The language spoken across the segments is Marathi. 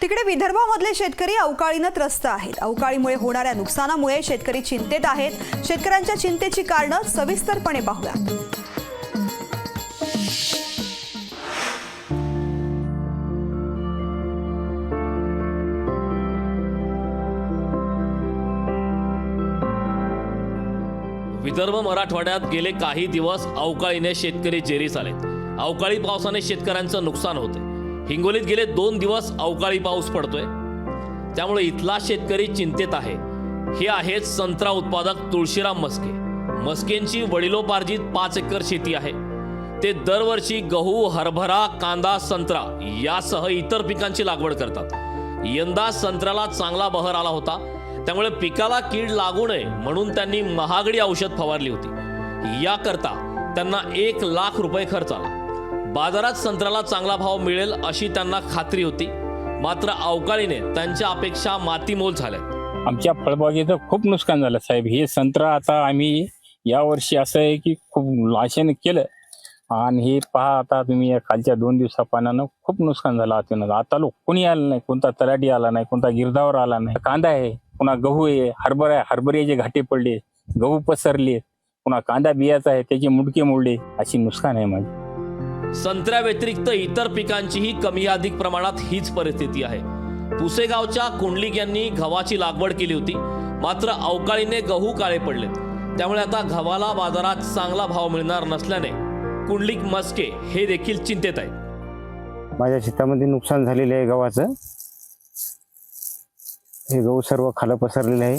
तिकडे विदर्भामधले शेतकरी अवकाळीने त्रस्त आहेत। अवकाळीमुळे होणाऱ्या नुकसानामुळे शेतकरी चिंतेत आहेत। शेतकऱ्यांच्या चिंतेची कारणं सविस्तरपणे पाहूया। विदर्भ मराठवाड्यात गेले काही दिवस अवकाळीने शेतकरी जेरीस आलेत। अवकाळी पावसाने शेतकऱ्यांचं नुकसान होते। हिंगोलीत गेले 2 दिवस अवकाळी पाऊस पडतोय, त्यामुळे इथला शेतकरी चिंतेत आहे। हे आहेत संत्रा उत्पादक तुळशीराम मस्के। मस्केंची वडिलोपार्जित 5 एकर शेती आहे। ते दरवर्षी गहू, हरभरा, कांदा, संत्रा यासह इतर पिकांची लागवड करतात। यंदा संत्र्याला चांगला बहर आला होता, त्यामुळे पिकाला कीड लागू नये म्हणून त्यांनी महागडी औषध फवारली होती। याकरता त्यांना 1 लाख रुपये खर्च आला। बाजारात संत्र्याला चांगला भाव मिळेल अशी त्यांना खात्री होती, मात्र अवकाळीने त्यांच्या अपेक्षा मातीमोल झाल्या। आमच्या फळबागेचं खूप नुकसान झालं साहेब। हे संत्रा आता आम्ही यावर्षी असं आहे की खूप आशेने केलं, आणि हे पहा आता तुम्ही या कालच्या 2 दिवसापाण्यानं खूप नुकसान झालं। आता लोक कोणी आलं नाही, कोणता तलाठी आला नाही, कोणता गिरदावर आला नाही। कांदा आहे, पुन्हा गहू आहे, हरभरा आहे, हरभऱ्याचे घाटे पडले, गहू पसरले, पुन्हा कांदा बियाचा आहे त्याचे मुडके मोडले, अशी नुकसान आहे माझी। संत्र्या व्यतिरिक्त इतर पिकांचीही कमी अधिक प्रमाणात हीच परिस्थिती आहे। पुसेगावच्या कुंडलिक यांनी गव्हाची लागवड केली होती, मात्र अवकाळीने गहू काळे पडले, त्यामुळे आता गव्हाला बाजारात चांगला भाव मिळणार नसल्याने कुंडलिक मस्के हे देखील चिंतेत आहेत। माझ्या शेतामध्ये नुकसान झालेले आहे गव्हाचं। हे गहू सर्व खालं पसरलेले आहे।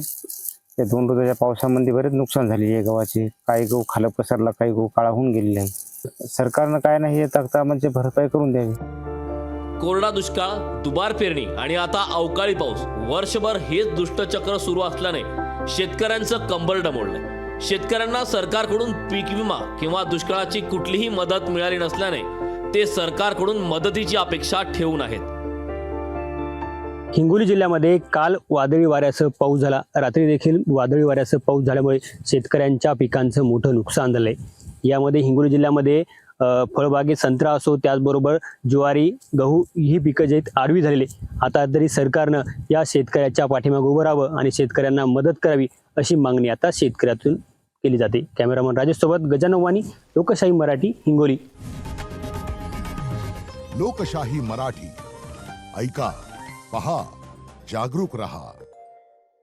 या 2 रोजाच्या पावसामध्ये बरेच नुकसान झालेले आहे गव्हाचे। काही गहू खालं पसरला, काही गहू काळा होऊन गेलेले आहे। सरकारनं काय नाही हे तक्ता म्हणजे भरपाई करून द्यावी। कोरडा दुष्काळ, दुबार पेरणी आणि आता अवकाळी पाऊस, वर्षभर हेच दुष्टचक्र सुरू असल्याने शेतकऱ्यांचं कंबर डमोळलंय। शेतकऱ्यांना सरकारकडून पीक विमा किंवा दुष्काळाची कुठलीही मदत मिळाली नसल्याने ते सरकारकडून मदतीची अपेक्षा ठेवून आहेत। हिंगोली जिल्ह्यामध्ये काल वादळी वाऱ्यासह पाऊस झाला। रात्री देखील वादळी वाऱ्यासह पाऊस झाल्यामुळे शेतकऱ्यांच्या पिकांचं मोठं नुकसान झालंय। यामध्ये हिंगोली जिल्ह्यामध्ये फळबागे, संत्रा असो, त्याचबरोबर ज्वारी, गहू ही पिकं जे आहेत आडवी झालेली। आता तरी सरकारनं या शेतकऱ्याच्या पाठीमागे उभं राहावं आणि शेतकऱ्यांना मदत करावी अशी मागणी आता शेतकऱ्यातून केली जाते। कॅमेरामन राजेश सोबत गजानन वाणी, लोकशाही मराठी, हिंगोली। लोकशाही मराठी, ऐका, पहा, जागरूक रहा।